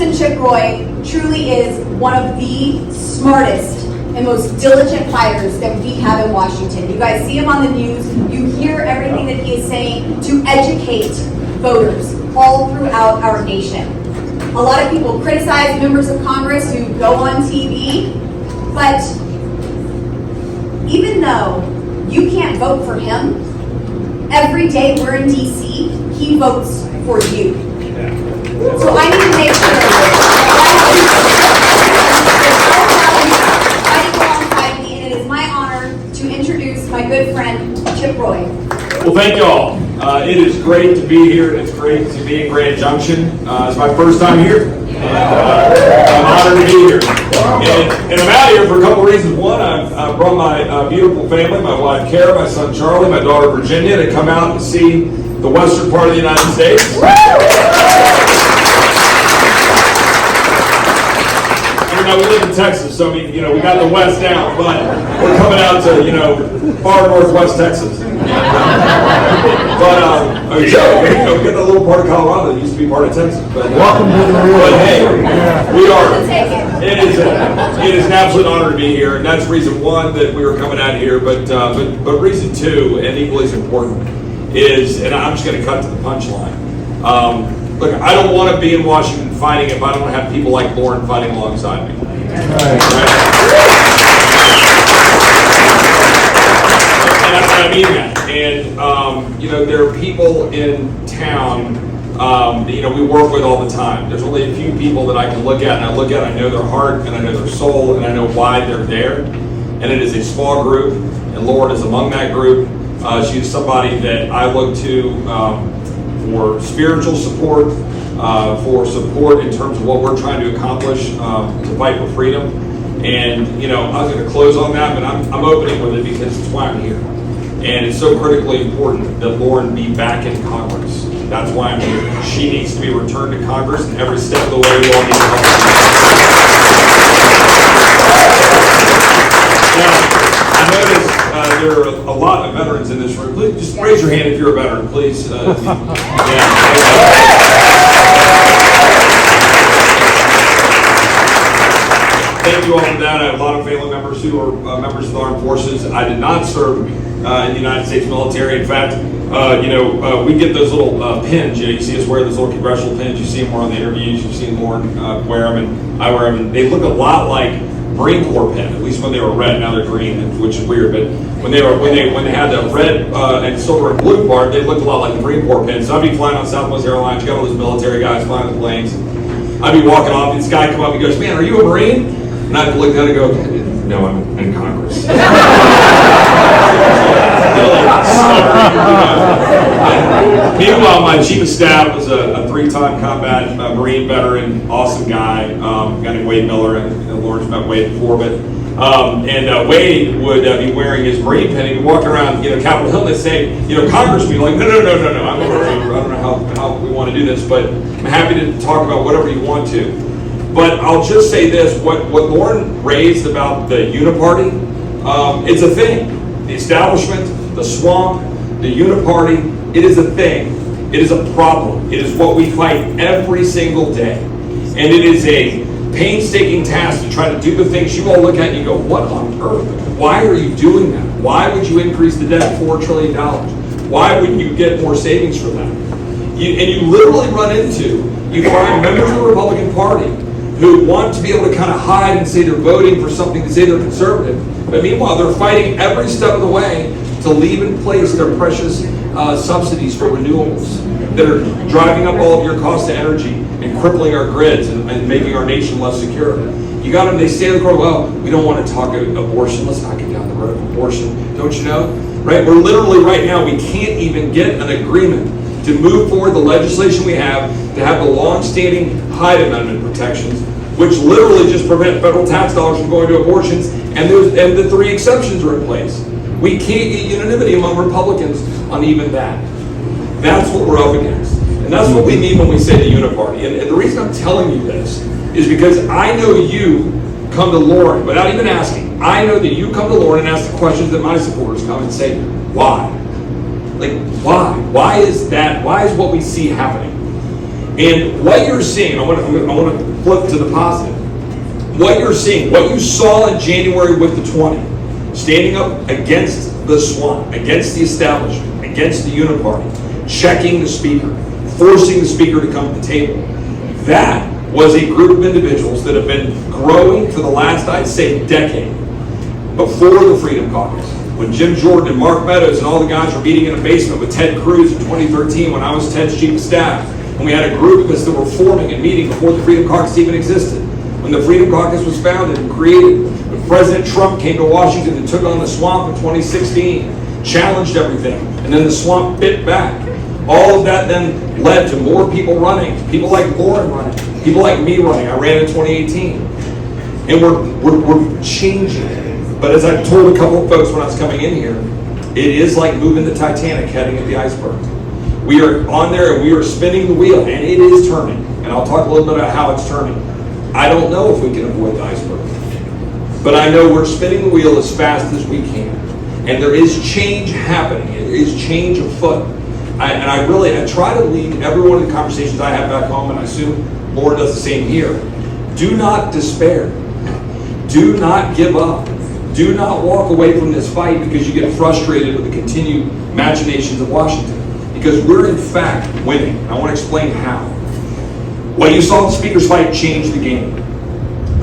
Congressman Chip Roy truly is one of the smartest and most diligent fighters that we have in Washington. You guys see him on the news. You hear everything that he is saying to educate voters all throughout our nation. A lot of people criticize members of Congress who go on TV, but even though you can't vote for him, every day we're in DC, he votes for you. So I need to make sure that me, and it is my honor to introduce my good friend, Chip Roy. Well, thank you all. It is great to be here. It's great to be in Grand Junction. It's my first time here. I'm honored to be here. And I'm out here for a couple of reasons. One, I've brought my beautiful family, my wife Tiara, my son Charlie, my daughter Virginia, to come out and see the western part of the United States. We live in Texas, so we got the west down, but we're coming out to, far northwest Texas. But, we got a little part of Colorado that used to be part of Texas. But, welcome to the world. But hey, we are. It is an absolute honor to be here, and that's reason one that we were coming out here. But reason two, and equally as important, is, and I'm just going to cut to the punchline. Look, I don't want to be in Washington fighting if I don't have people like Lauren fighting alongside me. Right. And I mean that. And, there are people in town that, we work with all the time. There's only a few people that I can look at, and I know their heart, and I know their soul, and I know why they're there. And it is a small group, and Lauren is among that group. She is somebody that I look to for spiritual support, for support in terms of what we're trying to accomplish to fight for freedom. And, I was going to close on that, but I'm opening with it because it's why I'm here. And it's so critically important that Lauren be back in Congress. That's why I'm here. She needs to be returned to Congress, and every step of the way we all need to help. Now, I noticed there are a lot of veterans in this room. Please, just raise your hand if you're a veteran, please. Thank you all for that. I have a lot of family members who are members of the armed forces. I did not serve in the United States military. In fact, we get those little pins. You see us wear those little congressional pins. You see them more on the interviews. You've seen Lauren wear them, and I wear them. And they look a lot like Marine Corps pin. At least when they were red, now they're green, which is weird. But when they had the red and silver and blue part, they looked a lot like the Marine Corps pin. So I'd be flying on Southwest Airlines. You got all those military guys flying the planes. I'd be walking off, and this guy come up and goes, "Man, are you a Marine?" And I'd look at it and go, "No, I'm in Congress." Meanwhile, my chief of staff was a three-time combat Marine veteran, awesome guy, a guy named Wade Miller, and Lauren's met Wade before, but Wade would be wearing his Marine pin. He'd walk around, Capitol Hill, and they'd say, Congress would be like, no, I don't know how we want to do this, but I'm happy to talk about whatever you want to. But I'll just say this, what Lauren raised about the uniparty, it's a thing. The establishment, the swamp, the uniparty, it is a thing. It is a problem. It is what we fight every single day. And it is a painstaking task to try to do the things you all look at and you go, what on earth? Why are you doing that? Why would you increase the debt $4 trillion? Why wouldn't you get more savings for that? You literally you find members of the Republican Party who want to be able to kind of hide and say they're voting for something, to say they're conservative. But meanwhile, they're fighting every step of the way to leave in place their precious subsidies for renewables that are driving up all of your cost of energy and crippling our grids and making our nation less secure. You got them, they stand in the court, well, we don't want to talk abortion. Let's not get down the road of abortion. Don't you know? Right? We're literally right now, we can't even get an agreement to move forward the legislation we have to have the long-standing Hyde Amendment protections, which literally just prevent federal tax dollars from going to abortions, and the 3 exceptions are in place. We can't get unanimity among Republicans on even that. That's what we're up against. And that's what we mean when we say the uniparty. And the reason I'm telling you this is because I know you come to Lauren without even asking. I know that you come to Lauren and ask the questions that my supporters come and say, why? Like, why? Why is that? Why is what we see happening? And what you're seeing, I want to flip to the positive. What you're seeing, what you saw in January with the 20, standing up against the swamp, against the establishment, against the uniparty, checking the speaker, forcing the speaker to come to the table. That was a group of individuals that have been growing for the last, I'd say, decade before the Freedom Caucus. When Jim Jordan and Mark Meadows and all the guys were meeting in a basement with Ted Cruz in 2013, when I was Ted's chief of staff, and we had a group of us that were forming and meeting before the Freedom Caucus even existed. When the Freedom Caucus was founded and created, when President Trump came to Washington and took on the swamp in 2016, challenged everything, and then the swamp bit back. All of that then led to more people running, people like Lauren running, people like me running. I ran in 2018. And we're changing. But as I told a couple of folks when I was coming in here, it is like moving the Titanic heading at the iceberg. We are on there and we are spinning the wheel, and it is turning. And I'll talk a little bit about how it's turning. I don't know if we can avoid the iceberg, but I know we're spinning the wheel as fast as we can. And there is change happening. There is change afoot. I try to lead every one of the conversations I have back home, and I assume Lauren does the same here. Do not despair. Do not give up. Do not walk away from this fight because you get frustrated with the continued machinations of Washington. Because we're in fact winning. I want to explain how. What you saw in the speaker's fight changed the game.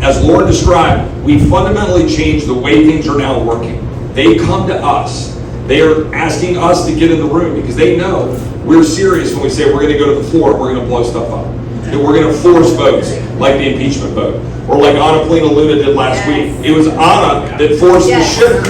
As Lauren described, we fundamentally changed the way things are now working. They come to us. They are asking us to get in the room because they know we're serious when we say we're going to go to the floor and we're going to blow stuff up. That we're going to force votes like the impeachment vote. Or like Anna Polina Luna did last week. It was Anna that forced the shift.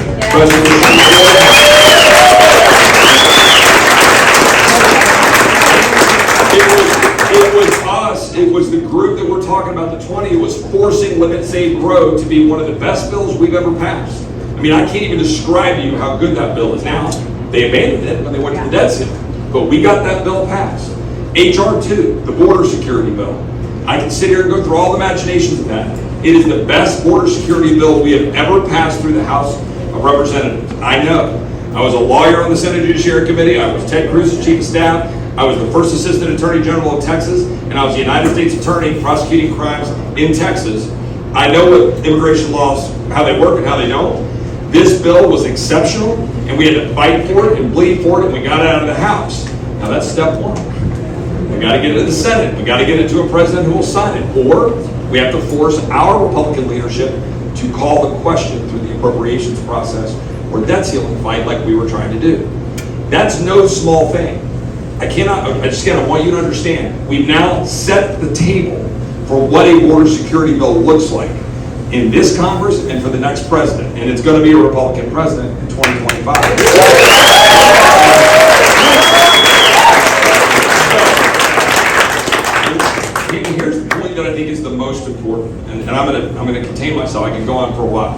It was us, it was the group that we're talking about, the 20, it was forcing Limit, Save, Grow to be one of the best bills we've ever passed. I mean, I can't even describe to you how good that bill is now. They abandoned it when they went to the debt ceiling. But we got that bill passed. HR 2, the border security bill. I can sit here and go through all the machinations of that. It is the best border security bill we have ever passed through the House of Representatives. I know. I was a lawyer on the Senate Judiciary Committee. I was Ted Cruz's chief of staff. I was the first assistant attorney general of Texas, and I was the United States attorney prosecuting crimes in Texas. I know what immigration laws, how they work and how they don't. This bill was exceptional, and we had to fight for it and bleed for it, and we got it out of the House. Now that's step one. We got to get it to the Senate. We got to get it to a president who will sign it. Or we have to force our Republican leadership to call the question through the appropriations process or debt ceiling fight like we were trying to do. That's no small thing. I want you to understand, we've now set the table for what a border security bill looks like in this Congress and for the next president. And it's going to be a Republican president in 2025. Here's the point that I think is the most important, and I'm going to contain myself. I can go on for a while.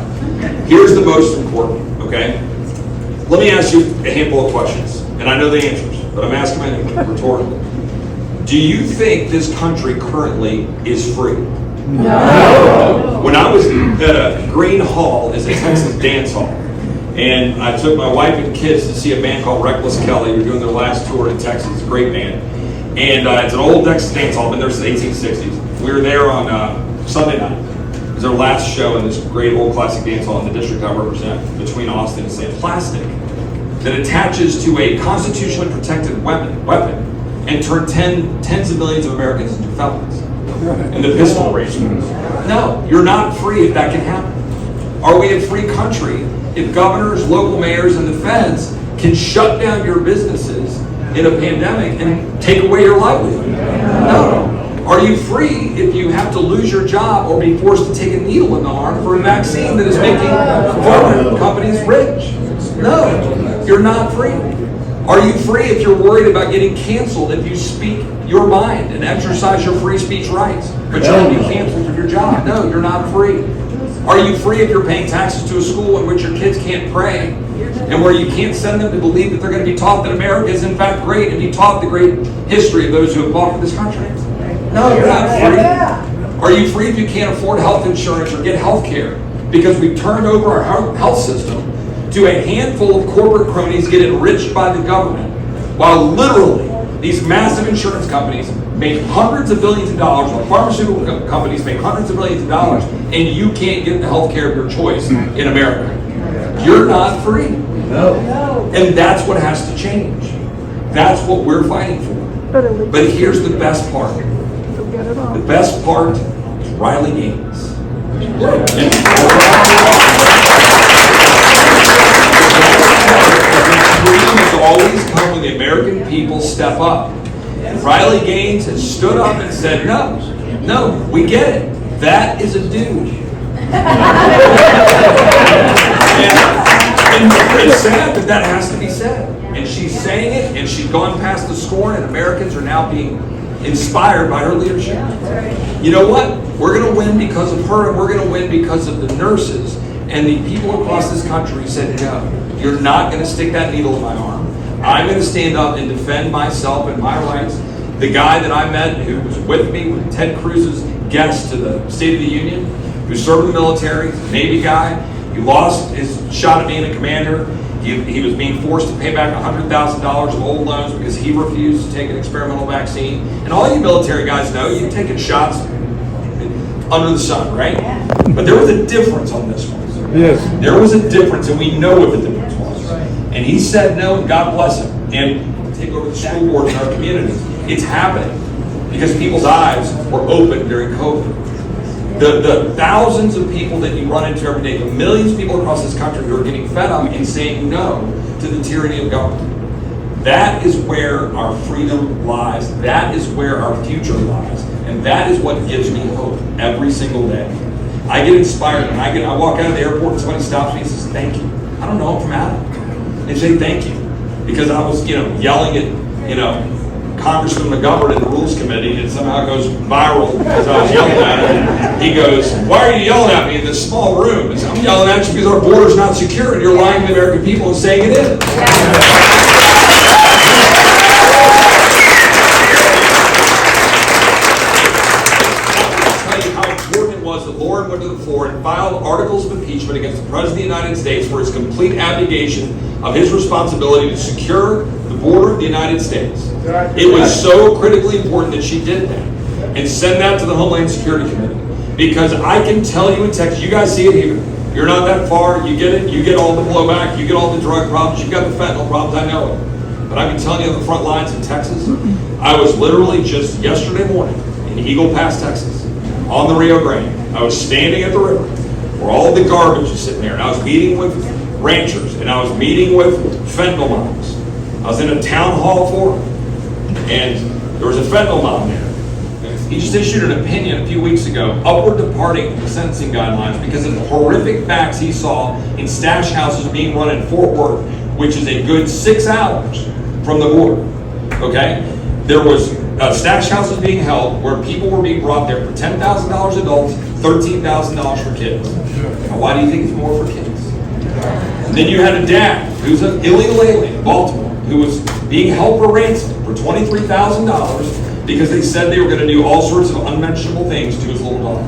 Here's the most important, okay? Let me ask you a handful of questions, and I know the answers, but I'm asking them anyway, rhetorically. Do you think this country currently is free? No. When I was at Green Hall, is a Texas dance hall, and I took my wife and kids to see a band called Reckless Kelly. They're doing their last tour in Texas. It's a great band. And it's an old Texas dance hall, been there since the 1860s. We were there on Sunday night. It was our last show in this great old classic dance hall in the district I represent between Austin and St. Plastic that attaches to a constitutionally protected weapon and turned tens of millions of Americans into felons in the pistol arrangement. No, you're not free if that can happen. Are we a free country if governors, local mayors, and the feds can shut down your businesses in a pandemic and take away your livelihood? No. Are you free if you have to lose your job or be forced to take a needle in the arm for a vaccine that is making pharma companies rich? No, you're not free. Are you free if you're worried about getting canceled if you speak your mind and exercise your free speech rights, but you're going to be canceled from your job? No, you're not free. Are you free if you're paying taxes to a school in which your kids can't pray and where you can't send them to believe that they're going to be taught that America is in fact great and be taught the great history of those who have fought for this country? No, you're not free. Are you free if you can't afford health insurance or get health care because we've turned over our health system to a handful of corporate cronies get enriched by the government while literally these massive insurance companies make hundreds of billions of dollars, while pharmaceutical companies make hundreds of billions of dollars, and you can't get the health care of your choice in America. You're not free. No. And that's what has to change. That's what we're fighting for. But here's the best part. The best part is Riley Gaines. Freedom has always come when the American people step up. And Riley Gaines has stood up and said, no, we get it. That is a dude. And it's sad that that has to be said. And she's saying it, and she's gone past the scorn, and Americans are now being inspired by her leadership. You know what? We're going to win because of her, and we're going to win because of the nurses and the people across this country who said, no, you're not going to stick that needle in my arm. I'm going to stand up and defend myself and my rights. The guy that I met who was with me with Ted Cruz's guest to the State of the Union, who served in the military, Navy guy, he lost his shot at being a commander. He was being forced to pay back $100,000 of old loans because he refused to take an experimental vaccine. And all you military guys know, you've taken shots under the sun, right? But there was a difference on this one. Yes. There was a difference, and we know what the difference was. And he said no, and God bless him. And take over the school boards in our communities. It's happening because people's eyes were open during COVID. The thousands of people that you run into every day, the millions of people across this country who are getting fed up and saying no to the tyranny of government. That is where our freedom lies. That is where our future lies. And that is what gives me hope every single day. I get inspired when I walk out of the airport and somebody stops me and says, thank you. I don't know them from Adam. They say thank you. Because I was, yelling at, Congressman McGovern in the Rules Committee, and somehow it goes viral because I was yelling at him. He goes, why are you yelling at me in this small room? I said, I'm yelling at you because our border's not secure, and you're lying to the American people and saying it is. That Lauren went to the floor and filed articles of impeachment against the President of the United States for his complete abdication of his responsibility to secure the border of the United States. It was so critically important that she did that and send that to the Homeland Security Committee. Because I can tell you in Texas, you guys see it here. You're not that far, you get it, you get all the blowback, you get all the drug problems, you've got the fentanyl problems, I know it. But I've been telling you on the front lines in Texas, I was literally just yesterday morning in Eagle Pass, Texas, on the Rio Grande. I was standing at the river where all the garbage is sitting there, and I was meeting with ranchers, and I was meeting with fentanyl moms. I was in a town hall forum, and there was a fentanyl mom there. He just issued an opinion a few weeks ago, upward departing the sentencing guidelines because of the horrific facts he saw in stash houses being run in Fort Worth, which is a good 6 hours from the border. Okay? There was stash houses being held where people were being brought there for $10,000 adults, $13,000 for kids. Now, why do you think it's more for kids? And then you had a dad who's an illegal alien in Baltimore who was being held for ransom for $23,000 because they said they were going to do all sorts of unmentionable things to his little daughter.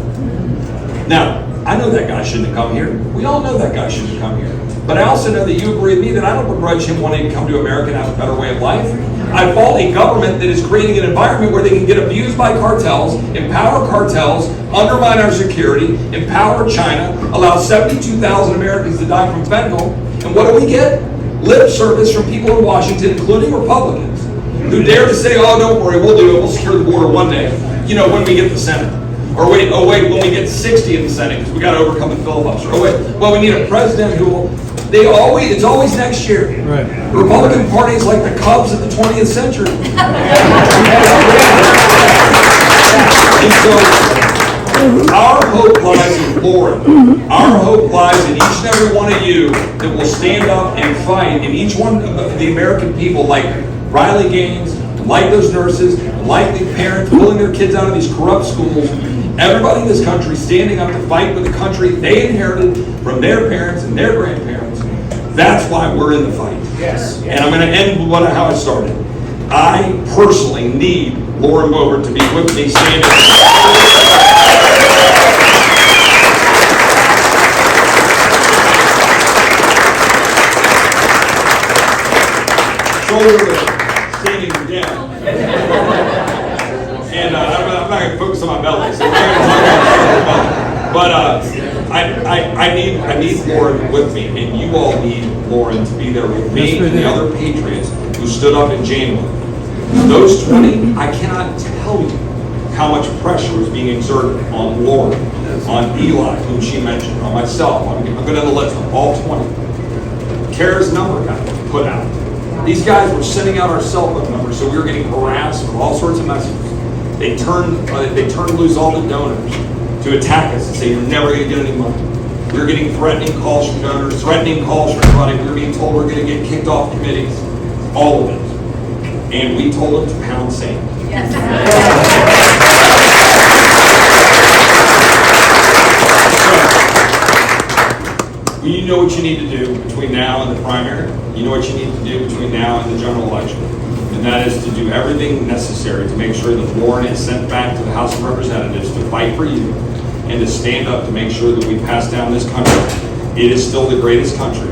Now, I know that guy shouldn't have come here. We all know that guy shouldn't have come here. But I also know that you agree with me that I don't begrudge him wanting to come to America and have a better way of life. I fault a government that is creating an environment where they can get abused by cartels, empower cartels, undermine our security, empower China, allow 72,000 Americans to die from fentanyl. And what do we get? Lip service from people in Washington, including Republicans, who dare to say, oh, don't worry, we'll do it. We'll secure the border one day, when we get the Senate. Or wait, when we get 60 in the Senate, because we got to overcome the filibuster. Oh, wait, well, we need a president who will... it's always next year. Right. The Republican Party is like the Cubs of the 20th century. And so, our hope lies in Lauren. Our hope lies in each and every one of you that will stand up and fight, and each one of the American people, like Riley Gaines, like those nurses, like the parents pulling their kids out of these corrupt schools. Everybody in this country standing up to fight for the country they inherited from their parents and their grandparents. That's why we're in the fight. Yes. And I'm going to end with how I started. I personally need Lauren Boebert to be with me standing. Shoulder to standing down. money. So we're not gonna talk about but I need Lauren with me, and you all need Lauren to be there with me and the other Patriots who stood up in January. Those 20, I cannot tell you how much pressure was being exerted on Lauren, on Eli, whom she mentioned, on myself. I'm going down the list of all 20. Kara's number got put out. These guys were sending out our cell phone numbers, so we were getting harassed with all sorts of messages. They turned loose all the donors to attack us and say, you're never going to get any money. We were getting threatening calls from donors, threatening calls from everybody. We were being told we're going to get kicked off committees. All of it. And we told them to pound sand. Yes. So, you know what you need to do between now and the primary. You know what you need to do between now and the general election. And that is to do everything necessary to make sure that Lauren is sent back to the House of Representatives to fight for you and to stand up to make sure that we pass down this country. It is still the greatest country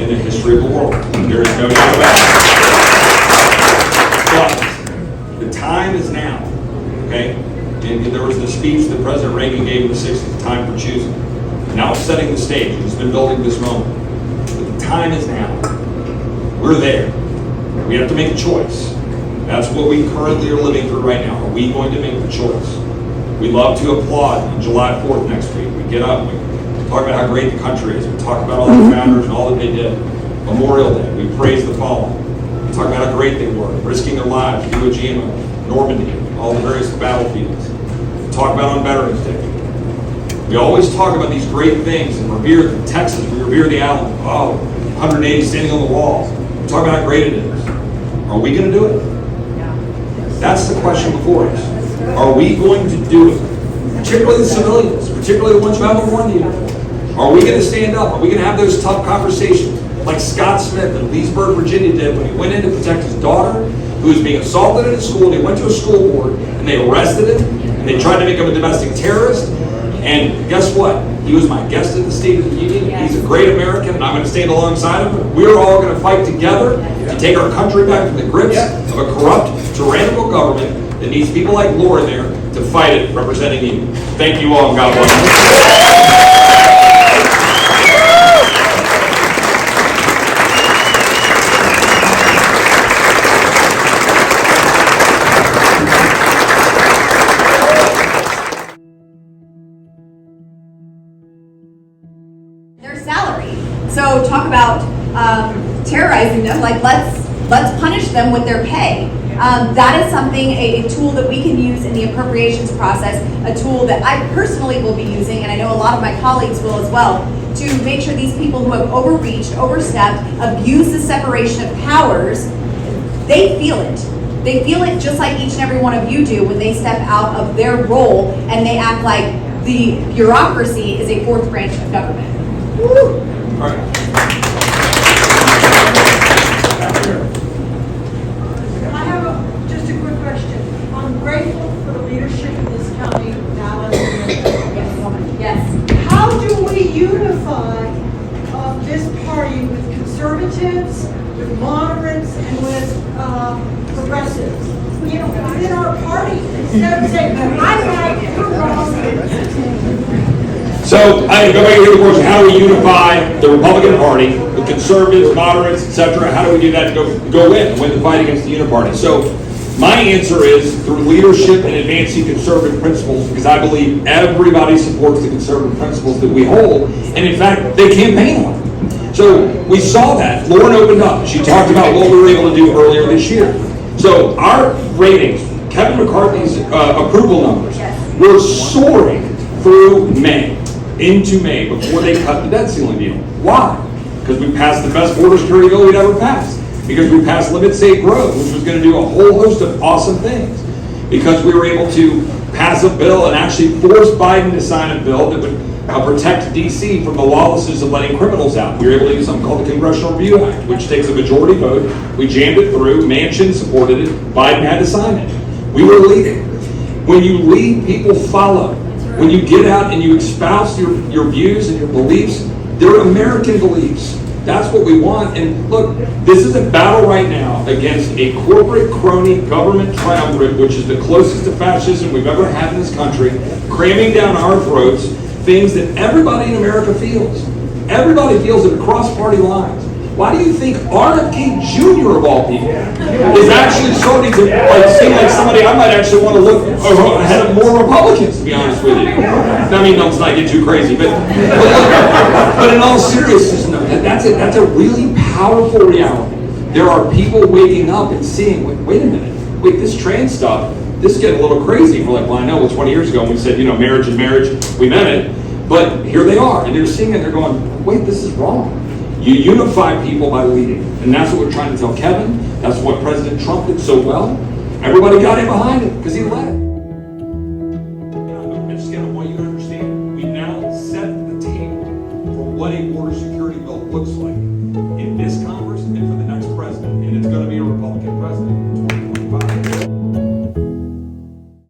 in the history of the world. There is no doubt about it. But the time is now, okay? And there was the speech that President Reagan gave in the 60s, time for choosing. Now it's setting the stage. It's been building this moment. But the time is now. We're there. We have to make a choice. That's what we currently are living through right now. Are we going to make the choice? We love to applaud on July 4th next week. We get up, we talk about how great the country is. We talk about all the founders and all that they did. Memorial Day, we praise the fallen. We talk about how great they were, risking their lives, Iwo Jima, Normandy, all the various battlefields. We talk about on Veterans Day. We always talk about these great things and revere Texas, we revere the Alamo. Oh, 180 standing on the walls. We talk about how great it is. Are we going to do it? That's the question before us. Are we going to do it? Particularly the civilians, particularly the ones who haven't worn the uniform. Are we going to stand up? Are we going to have those tough conversations like Scott Smith in Leesburg, Virginia did when he went in to protect his daughter who was being assaulted at a school? They went to a school board and they arrested him and they tried to make him a domestic terrorist. And guess what? He was my guest at the State of the Union. He's a great American, and I'm going to stand alongside him. We're all going to fight together to take our country back from the grips of a corrupt, tyrannical government that needs people like Lauren there to fight it, representing you. Thank you all, and God bless you. Their salary. So talk about terrorizing them. Like let's punish them with their pay. That is something, a tool that we can use in the appropriations process, a tool that I personally will be using, and I know a lot of my colleagues will as well, to make sure these people who have overreached, overstepped, abused the separation of powers, they feel it. They feel it just like each and every one of you do when they step out of their role and they act like the bureaucracy is a fourth branch of government. Woo. All right. Just a quick question. I'm grateful for the leadership in this county now. Yes. How do we unify this party with conservatives, with moderates, and with progressives? You know, within our party, instead of saying, I'm right, you're wrong. So I go back to the question: how do we unify the Republican Party with conservatives, moderates, etc.? How do we do that to go win the fight against the Uniparty? So my answer is through leadership and advancing conservative principles, because I believe everybody supports the conservative principles that we hold, and in fact, they campaign on them. So we saw that. Lauren opened up. She talked about what we were able to do earlier this year. So our ratings, Kevin McCarthy's approval numbers, were soaring through May. Into May before they cut the debt ceiling deal. Why? Because we passed the best border security bill we'd ever passed. Because we passed Limit State Growth, which was going to do a whole host of awesome things. Because we were able to pass a bill and actually force Biden to sign a bill that would protect D.C. from the lawlessness of letting criminals out. We were able to use something called the Congressional Review Act, which takes a majority vote. We jammed it through. Manchin supported it. Biden had to sign it. We were leading. When you lead, people follow. When you get out and you espouse your views and your beliefs, they're American beliefs. That's what we want. And look, this is a battle right now against a corporate crony government triumvirate, which is the closest to fascism we've ever had in this country, cramming down our throats things that everybody in America feels. Everybody feels it across party lines. Why do you think RFK Jr. of all people is actually starting to seem like somebody I might actually want to look ahead of more Republicans, to be honest with you? I mean, let's not get too crazy, but in all seriousness, no, that's a really powerful reality. There are people waking up and seeing, wait a minute, this trans stuff, this is getting a little crazy. We're like, well, I know, 20 years ago when we said, marriage is marriage, we meant it, but here they are, and they're seeing it, they're going, wait, this is wrong. You unify people by leading. And that's what we're trying to tell Kevin. That's what President Trump did so well. Everybody got in behind it because he led. I just want you to understand, we now set the table for what a border security bill looks like.